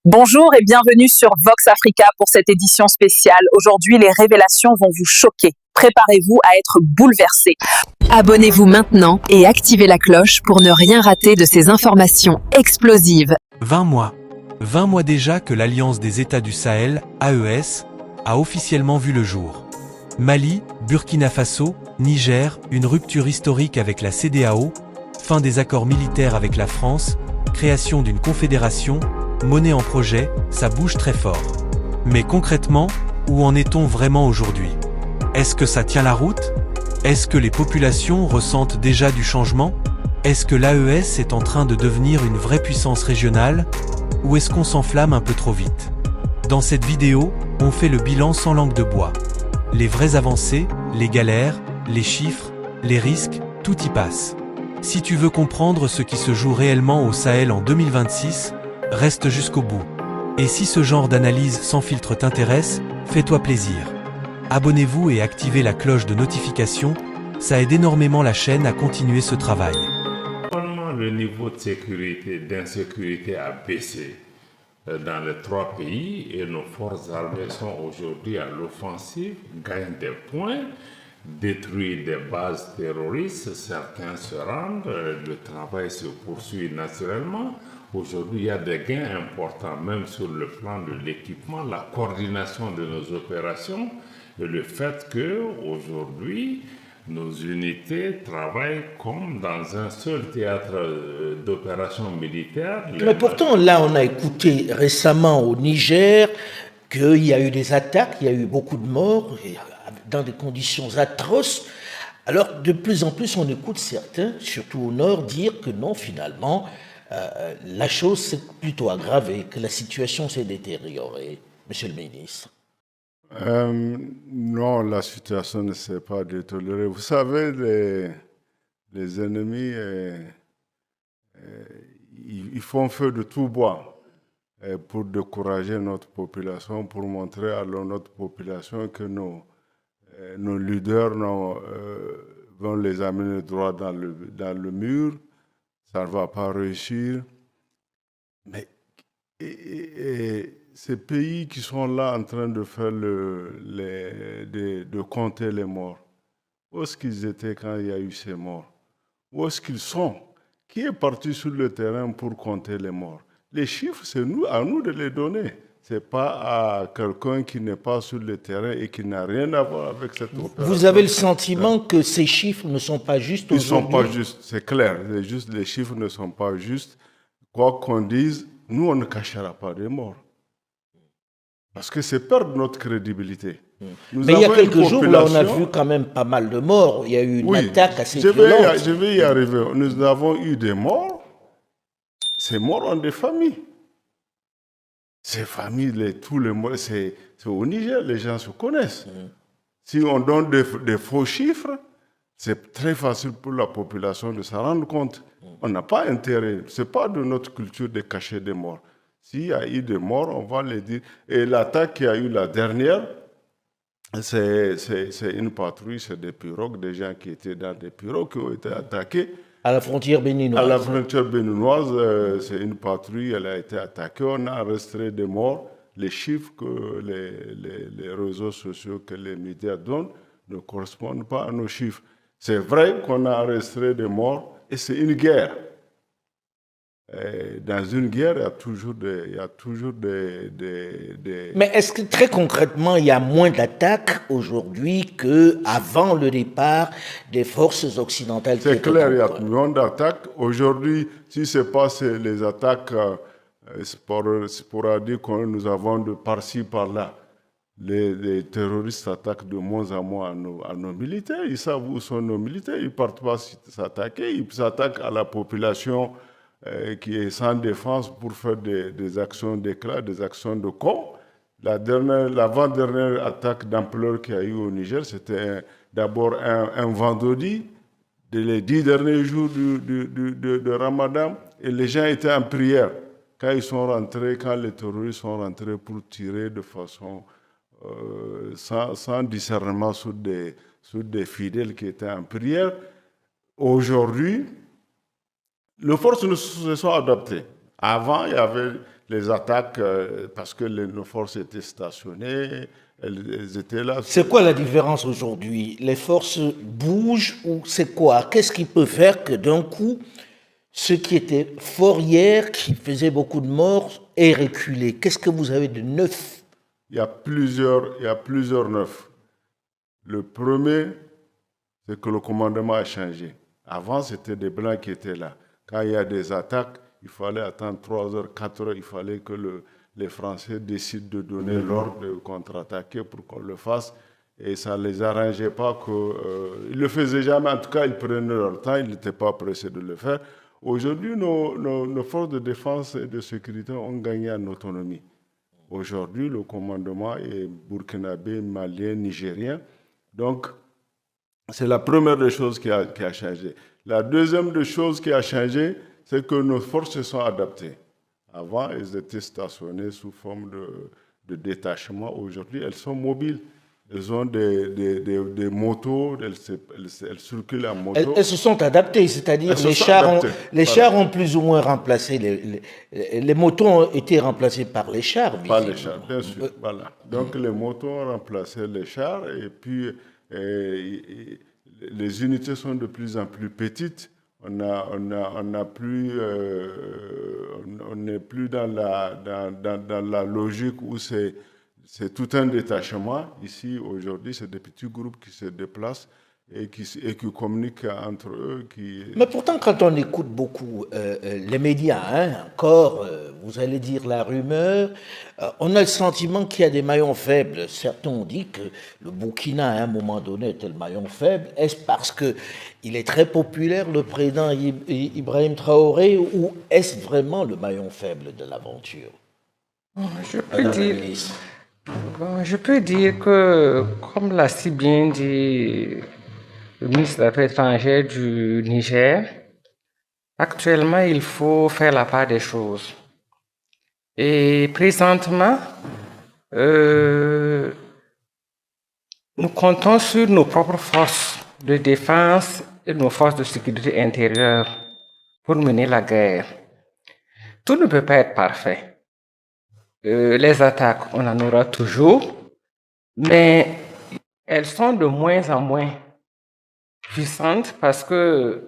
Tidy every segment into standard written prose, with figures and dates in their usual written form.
Bonjour et bienvenue sur Vox Africa pour cette édition spéciale. Aujourd'hui, les révélations vont vous choquer. Préparez-vous à être bouleversés. Abonnez-vous maintenant et activez la cloche pour ne rien rater de ces informations explosives. 20 mois. 20 mois déjà que l'Alliance des États du Sahel, AES, a officiellement vu le jour. Mali, Burkina Faso, Niger, une rupture historique avec la CEDEAO, fin des accords militaires avec la France, création d'une confédération, monnaie en projet, ça bouge très fort. Mais concrètement, où en est-on vraiment aujourd'hui? Est-ce que ça tient la route? Est-ce que les populations ressentent déjà du changement? Est-ce que l'AES est en train de devenir une vraie puissance régionale? Ou est-ce qu'on s'enflamme un peu trop vite? Dans cette vidéo, on fait le bilan sans langue de bois. Les vraies avancées, les galères, les chiffres, les risques, tout y passe. Si tu veux comprendre ce qui se joue réellement au Sahel en 2026, reste jusqu'au bout. Et si ce genre d'analyse sans filtre t'intéresse, fais-toi plaisir. Abonnez-vous et activez la cloche de notification, ça aide énormément la chaîne à continuer ce travail. Le niveau de sécurité, d'insécurité a baissé dans les trois pays et nos forces armées sont aujourd'hui à l'offensive, gagnent des points, détruisent des bases terroristes, certains se rendent, le travail se poursuit naturellement. Aujourd'hui, il y a des gains importants, même sur le plan de l'équipement, la coordination de nos opérations et le fait qu'aujourd'hui, nos unités travaillent comme dans un seul théâtre d'opération militaire. Mais pourtant, là, on a écouté récemment au Niger qu'il y a eu des attaques, il y a eu beaucoup de morts, dans des conditions atroces. Alors, de plus en plus, on écoute certains, surtout au nord, dire que non, finalement, la chose s'est plutôt aggravée, que la situation s'est détériorée. Monsieur le ministre. Non, la situation ne s'est pas détériorée. Vous savez, les ennemis, ils font feu de tout bois pour décourager notre population, pour montrer à notre population que nos leaders vont les amener droit dans le mur. Ça ne va pas réussir. Mais ces pays qui sont là en train de faire de compter les morts, où est-ce qu'ils étaient quand il y a eu ces morts? Où est-ce qu'ils sont? Qui est parti sur le terrain pour compter les morts? Les chiffres, c'est à nous de les donner. Ce n'est pas à quelqu'un qui n'est pas sur le terrain et qui n'a rien à voir avec cette opération. Vous avez le sentiment que ces chiffres ne sont pas justes aujourd'hui? Ils ne sont pas justes, c'est clair. Les chiffres ne sont pas justes. Quoi qu'on dise, nous, on ne cachera pas des morts. Parce que c'est perdre notre crédibilité. Mais il y a quelques jours, là, on a vu quand même pas mal de morts. Il y a eu une attaque assez violente. Je vais y arriver. Nous avons eu des morts. Ces morts ont des familles. Ces familles, tous les morts, c'est au Niger, les gens se connaissent. Si on donne des faux chiffres, c'est très facile pour la population de s'en rendre compte. On n'a pas intérêt. Ce n'est pas de notre culture de cacher des morts. S'il y a eu des morts, on va les dire. Et l'attaque qu'il y a eu la dernière, c'est une patrouille, c'est des pirogues, des gens qui étaient dans des pirogues qui ont été attaqués. À la frontière béninoise. À la frontière béninoise, c'est une patrouille, elle a été attaquée. On a arrêté des morts. Les chiffres que les réseaux sociaux, que les médias donnent ne correspondent pas à nos chiffres. C'est vrai qu'on a arrêté des morts et c'est une guerre. Dans une guerre, il y a toujours des... Mais est-ce que très concrètement, il y a moins d'attaques aujourd'hui qu'avant le départ des forces occidentales? C'est clair, il y a moins d'attaques. Aujourd'hui, si ce n'est pas les attaques sporadiques que nous avons de par-ci, par-là, les terroristes s'attaquent de moins en moins à nos militaires. Ils savent où sont nos militaires. Ils ne partent pas s'attaquer. Ils s'attaquent à la population qui est sans défense pour faire des actions d'éclat, des actions de camp. L'avant-dernière attaque d'ampleur qu'il y a eu au Niger, c'était d'abord un vendredi, les 10 derniers jours de Ramadan, et les gens étaient en prière. Quand les terroristes sont rentrés pour tirer de façon sans discernement sur des fidèles qui étaient en prière, aujourd'hui, les forces se sont adaptées. Avant, il y avait les attaques, parce que nos forces étaient stationnées, elles étaient là. C'est quoi la différence aujourd'hui? Les forces bougent ou c'est quoi? Qu'est-ce qui peut faire que d'un coup, ce qui était fort hier, qui faisait beaucoup de morts, est reculé? Qu'est-ce que vous avez de neuf? Il y a plusieurs neufs. Le premier, c'est que le commandement a changé. Avant, c'était des Blancs qui étaient là. Quand il y a des attaques, il fallait attendre 3 heures, 4 heures, il fallait que les Français décident de donner l'ordre de contre-attaquer pour qu'on le fasse. Et ça ne les arrangeait pas ils ne le faisaient jamais, en tout cas, ils prenaient leur temps, ils n'étaient pas pressés de le faire. Aujourd'hui, nos forces de défense et de sécurité ont gagné en autonomie. Aujourd'hui, le commandement est burkinabé, malien, nigérien. Donc, c'est la première des choses qui a changé. La deuxième des choses qui a changé, c'est que nos forces se sont adaptées. Avant, elles étaient stationnées sous forme de détachement. Aujourd'hui, elles sont mobiles. Elles ont des motos, elles circulent en moto. Elles se sont adaptées, c'est-à-dire les chars ont plus ou moins remplacé, les motos ont été remplacées par les chars. Par les chars, bien sûr. Voilà. Donc les motos ont remplacé les chars et puis les unités sont de plus en plus petites. On n'est plus dans la logique où c'est tout un détachement. Ici, aujourd'hui, c'est des petits groupes qui se déplacent et qui communiquent entre eux. Mais pourtant, quand on écoute beaucoup les médias, encore, vous allez dire la rumeur, on a le sentiment qu'il y a des maillons faibles. Certains ont dit que le Burkina, à un moment donné, était le maillon faible. Est-ce parce qu'il est très populaire, le président Ibrahim Traoré, ou est-ce vraiment le maillon faible de l'aventure? Je peux dire que, comme l'a si bien dit le ministre des Affaires étrangères du Niger, actuellement, il faut faire la part des choses. Et présentement, nous comptons sur nos propres forces de défense et nos forces de sécurité intérieure pour mener la guerre. Tout ne peut pas être parfait. Les attaques, on en aura toujours, mais elles sont de moins en moins puissantes parce que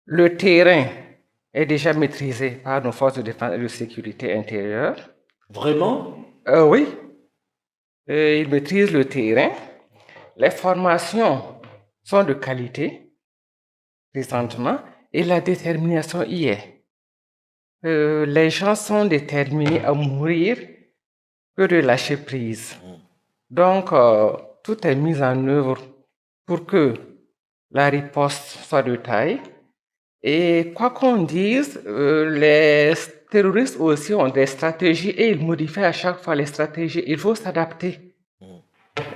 le terrain est déjà maîtrisé par nos forces de défense et de sécurité intérieure. Vraiment? Oui. Ils maîtrisent le terrain. Les formations sont de qualité, présentement, et la détermination y est. Les gens sont déterminés à mourir que de lâcher prise. Donc, tout est mis en œuvre pour que la riposte soit de taille. Et quoi qu'on dise, les terroristes aussi ont des stratégies et ils modifient à chaque fois les stratégies. Il faut s'adapter.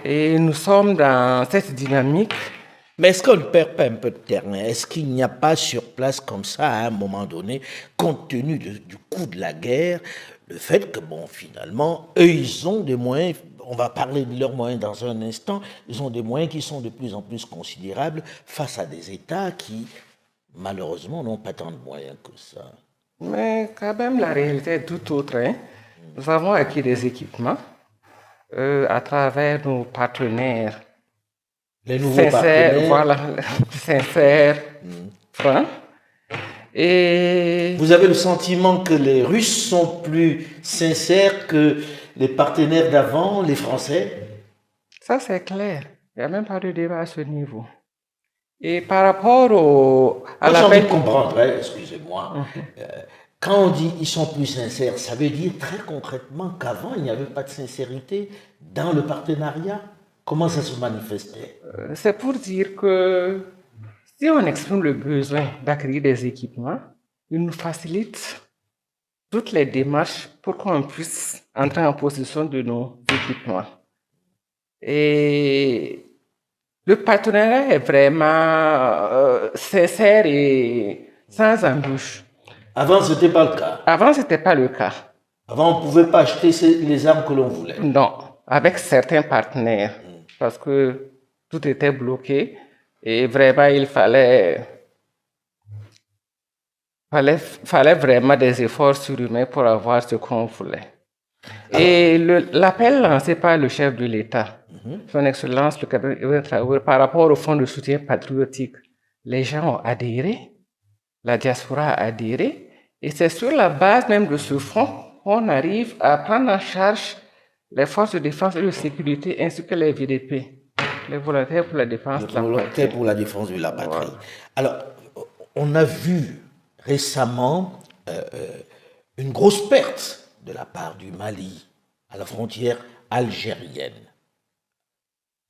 Et nous sommes dans cette dynamique. Mais est-ce qu'on ne perd pas un peu de terrain? Est-ce qu'il n'y a pas sur place comme ça, à un moment donné, compte tenu du coût de la guerre, le fait que, bon, finalement, eux, ils ont des moyens, on va parler de leurs moyens dans un instant, ils ont des moyens qui sont de plus en plus considérables face à des États qui, malheureusement, n'ont pas tant de moyens que ça. Mais quand même, la réalité est tout autre. Nous avons acquis des équipements à travers nos partenaires. Les nouveaux partenaires. Voilà, sincères, francs. Et vous avez le sentiment que les Russes sont plus sincères que les partenaires d'avant, les Français? Ça, c'est clair. Il n'y a même pas de débat à ce niveau. Et par rapport à la... J'ai envie de comprendre, excusez-moi. Quand on dit ils sont plus sincères, ça veut dire très concrètement qu'avant, il n'y avait pas de sincérité dans le partenariat? Comment ça se manifestait? C'est pour dire que si on exprime le besoin d'acquérir des équipements, il nous facilite toutes les démarches pour qu'on puisse entrer en possession de nos équipements. Et le partenariat est vraiment sincère et sans embûche. Avant, ce n'était pas le cas. Avant, ce n'était pas le cas. Avant, on ne pouvait pas acheter les armes que l'on voulait. Non, avec certains partenaires. Parce que tout était bloqué et vraiment il fallait fallait vraiment des efforts surhumains pour avoir ce qu'on voulait. Et l'appel lancé par le chef de l'État, son Excellence le capitaine Ibrahim Traoré, par rapport au fonds de soutien patriotique, les gens ont adhéré, la diaspora a adhéré, et c'est sur la base même de ce fonds qu'on arrive à prendre en charge les forces de défense et de sécurité ainsi que les VDP, les volontaires pour la défense de la patrie. Volontaires pour la défense de la patrie. Voilà. Alors, on a vu récemment une grosse perte de la part du Mali à la frontière algérienne.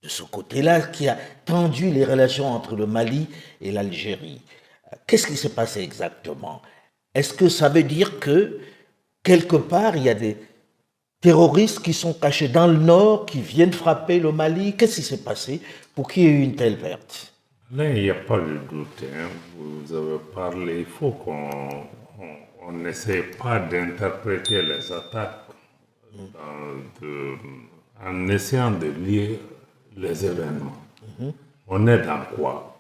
De ce côté-là, qui a tendu les relations entre le Mali et l'Algérie. Qu'est-ce qui s'est passé exactement? Est-ce que ça veut dire que, quelque part, il y a des terroristes qui sont cachés dans le nord, qui viennent frapper le Mali? Qu'est-ce qui s'est passé pour qu'il y ait eu une telle perte? Là, il n'y a pas de doute. Vous avez parlé, il faut qu'on n'essaie pas d'interpréter les attaques en essayant de lire les événements. On est dans quoi?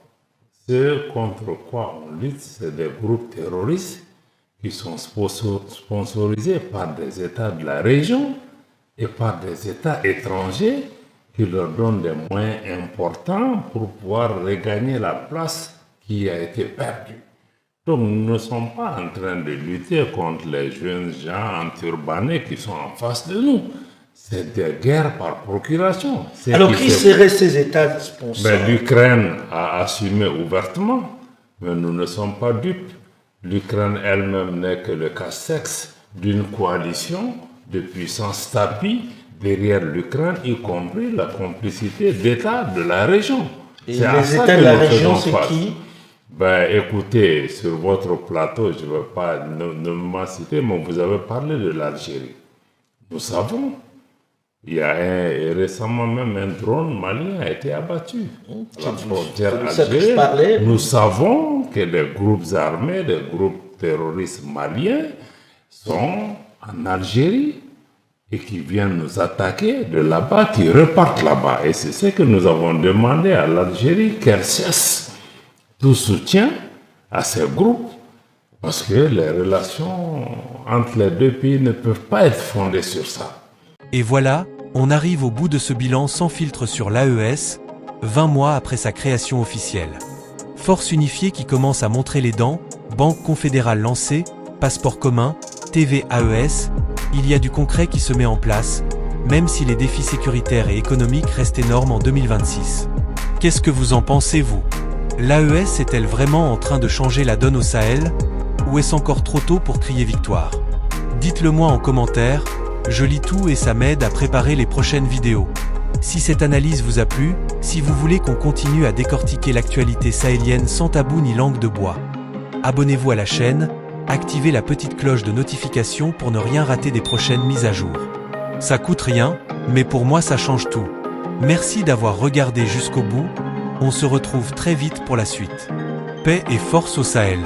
Ce contre quoi on lutte, c'est des groupes terroristes qui sont sponsorisés par des États de la région et par des États étrangers qui leur donnent des moyens importants pour pouvoir regagner la place qui a été perdue. Donc nous ne sommes pas en train de lutter contre les jeunes gens enturbanés qui sont en face de nous. C'est des guerres par procuration. Alors qui seraient ces États sponsors? L'Ukraine a assumé ouvertement, mais nous ne sommes pas dupes. L'Ukraine elle-même n'est que le casse-sexe d'une coalition de puissances tapis derrière l'Ukraine, y compris la complicité d'États de la région. Et les États de la région, c'est qui? Écoutez, sur votre plateau, je ne veux pas me citer, mais vous avez parlé de l'Algérie. Nous savons. Il y a récemment même un drone malien a été abattu à la frontière algérienne. Nous savons que les groupes armés, les groupes terroristes maliens sont en Algérie et qui viennent nous attaquer de là-bas, qui repartent là-bas. Et c'est ce que nous avons demandé à l'Algérie, qu'elle cesse tout soutien à ces groupes, parce que les relations entre les deux pays ne peuvent pas être fondées sur ça. Et voilà, on arrive au bout de ce bilan sans filtre sur l'AES, 20 mois après sa création officielle. Force unifiée qui commence à montrer les dents, banque confédérale lancée, passeport commun, TVAES, il y a du concret qui se met en place, même si les défis sécuritaires et économiques restent énormes en 2026. Qu'est-ce que vous en pensez, vous? L'AES est-elle vraiment en train de changer la donne au Sahel, ou est-ce encore trop tôt pour crier victoire? Dites-le moi en commentaire. Je lis tout et ça m'aide à préparer les prochaines vidéos. Si cette analyse vous a plu, si vous voulez qu'on continue à décortiquer l'actualité sahélienne sans tabou ni langue de bois, abonnez-vous à la chaîne, activez la petite cloche de notification pour ne rien rater des prochaines mises à jour. Ça coûte rien, mais pour moi ça change tout. Merci d'avoir regardé jusqu'au bout, on se retrouve très vite pour la suite. Paix et force au Sahel.